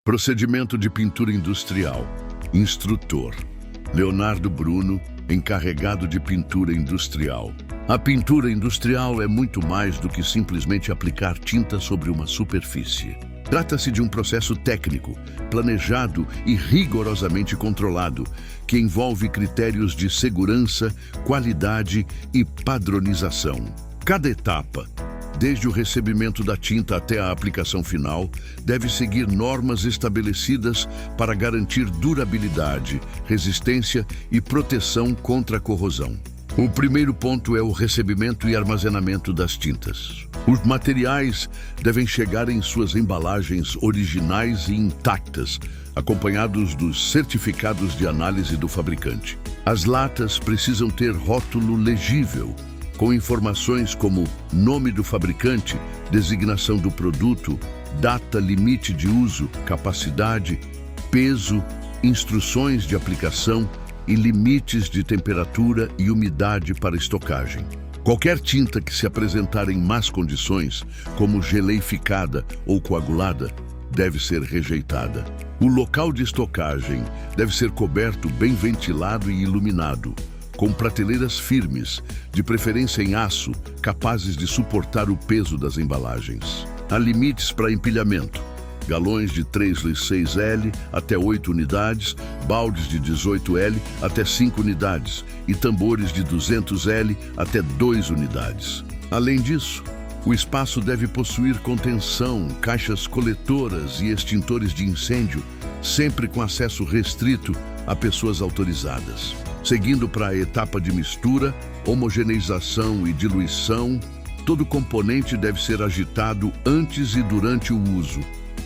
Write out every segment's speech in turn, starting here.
Procedimento de pintura industrial. Instrutor: Leonardo Bruno, encarregado de pintura industrial. A pintura industrial é muito mais do que simplesmente aplicar tinta sobre uma superfície. Trata-se de um processo técnico, planejado e rigorosamente controlado, que envolve critérios de segurança, qualidade e padronização. Cada etapa, desde o recebimento da tinta até a aplicação final, deve seguir normas estabelecidas para garantir durabilidade, resistência e proteção contra a corrosão. O primeiro ponto é o recebimento e armazenamento das tintas. Os materiais devem chegar em suas embalagens originais e intactas, acompanhados dos certificados de análise do fabricante. As latas precisam ter rótulo legível, com informações como nome do fabricante, designação do produto, data limite de uso, capacidade, peso, instruções de aplicação e limites de temperatura e umidade para estocagem. Qualquer tinta que se apresentar em más condições, como geleificada ou coagulada, deve ser rejeitada. O local de estocagem deve ser coberto, bem ventilado e iluminado, com prateleiras firmes, de preferência em aço, capazes de suportar o peso das embalagens. Há limites para empilhamento: galões de 3,6L até 8 unidades, baldes de 18L até 5 unidades e tambores de 200L até 2 unidades. Além disso, o espaço deve possuir contenção, caixas coletoras e extintores de incêndio, sempre com acesso restrito a pessoas autorizadas. Seguindo para a etapa de mistura, homogeneização e diluição, todo componente deve ser agitado antes e durante o uso,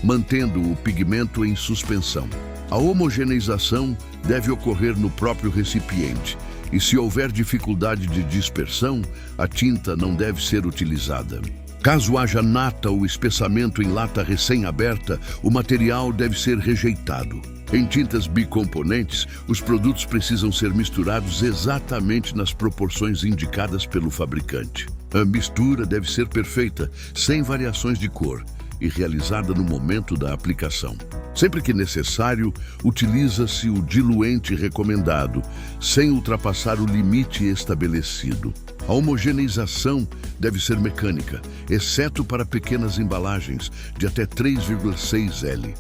mantendo o pigmento em suspensão. A homogeneização deve ocorrer no próprio recipiente, e se houver dificuldade de dispersão, a tinta não deve ser utilizada. Caso haja nata ou espessamento em lata recém-aberta, o material deve ser rejeitado. Em tintas bicomponentes, os produtos precisam ser misturados exatamente nas proporções indicadas pelo fabricante. A mistura deve ser perfeita, sem variações de cor, e realizada no momento da aplicação. Sempre que necessário, utiliza-se o diluente recomendado, sem ultrapassar o limite estabelecido. A homogeneização deve ser mecânica, exceto para pequenas embalagens de até 3,6L.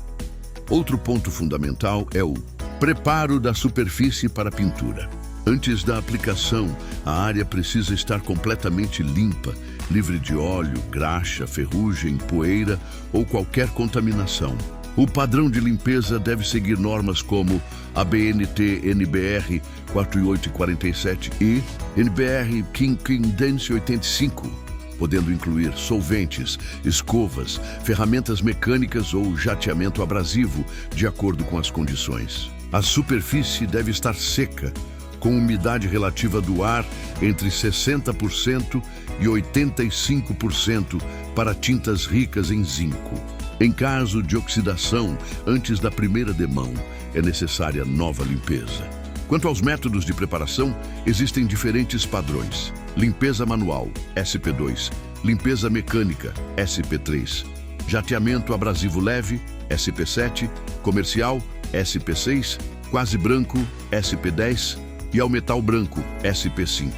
Outro ponto fundamental é o preparo da superfície para a pintura. Antes da aplicação, a área precisa estar completamente limpa, livre de óleo, graxa, ferrugem, poeira ou qualquer contaminação. O padrão de limpeza deve seguir normas como ABNT-NBR 4847 e NBR King-Dance 85, podendo incluir solventes, escovas, ferramentas mecânicas ou jateamento abrasivo, de acordo com as condições. A superfície deve estar seca, com umidade relativa do ar entre 60% e 85% para tintas ricas em zinco. Em caso de oxidação, antes da primeira demão, é necessária nova limpeza. Quanto aos métodos de preparação, existem diferentes padrões: limpeza manual, SP2, limpeza mecânica, SP3, jateamento abrasivo leve, SP7, comercial, SP6, quase branco, SP10 e ao metal branco, SP5.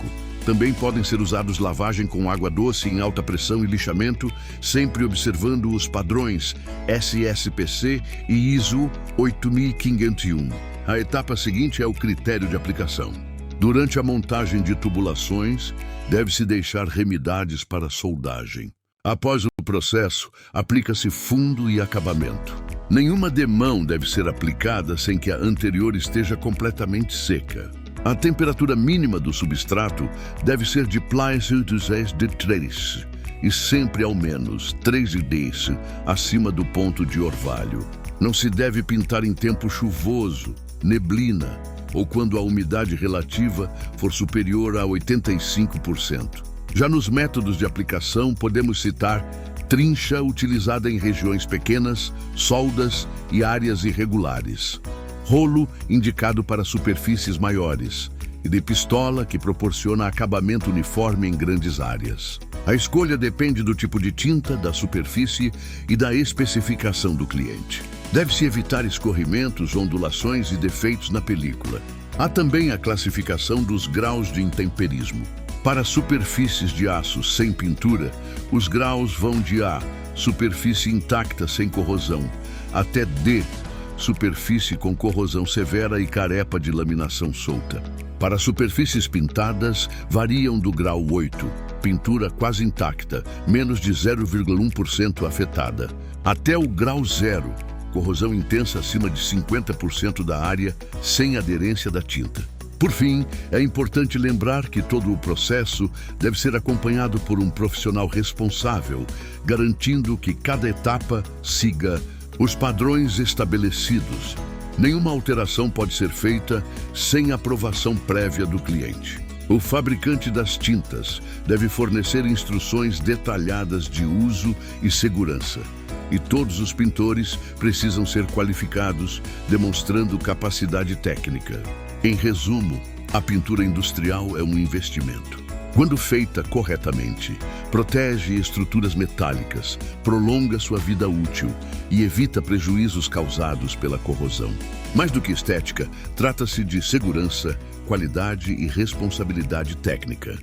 Também podem ser usados lavagem com água doce em alta pressão e lixamento, sempre observando os padrões SSPC e ISO 8501. A etapa seguinte é o critério de aplicação. Durante a montagem de tubulações, deve-se deixar remidades para soldagem. Após o processo, aplica-se fundo e acabamento. Nenhuma demão deve ser aplicada sem que a anterior esteja completamente seca. A temperatura mínima do substrato deve ser de +2 e sempre ao menos 3 acima do ponto de orvalho. Não se deve pintar em tempo chuvoso, neblina ou quando a umidade relativa for superior a 85%. Já nos métodos de aplicação, podemos citar trincha utilizada em regiões pequenas, soldas e áreas irregulares. Rolo, indicado para superfícies maiores, e de pistola, que proporciona acabamento uniforme em grandes áreas. A escolha depende do tipo de tinta, da superfície e da especificação do cliente. Deve-se evitar escorrimentos, ondulações e defeitos na película. Há também a classificação dos graus de intemperismo. Para superfícies de aço sem pintura, os graus vão de A, superfície intacta sem corrosão, até D, superfície com corrosão severa e carepa de laminação solta. Para superfícies pintadas, variam do grau 8, pintura quase intacta, menos de 0,1% afetada, até o grau 0, corrosão intensa acima de 50% da área, sem aderência da tinta. Por fim, é importante lembrar que todo o processo deve ser acompanhado por um profissional responsável, garantindo que cada etapa siga os padrões estabelecidos. Nenhuma alteração pode ser feita sem aprovação prévia do cliente. O fabricante das tintas deve fornecer instruções detalhadas de uso e segurança. E todos os pintores precisam ser qualificados, demonstrando capacidade técnica. Em resumo, a pintura industrial é um investimento. Quando feita corretamente, protege estruturas metálicas, prolonga sua vida útil e evita prejuízos causados pela corrosão. Mais do que estética, trata-se de segurança, qualidade e responsabilidade técnica.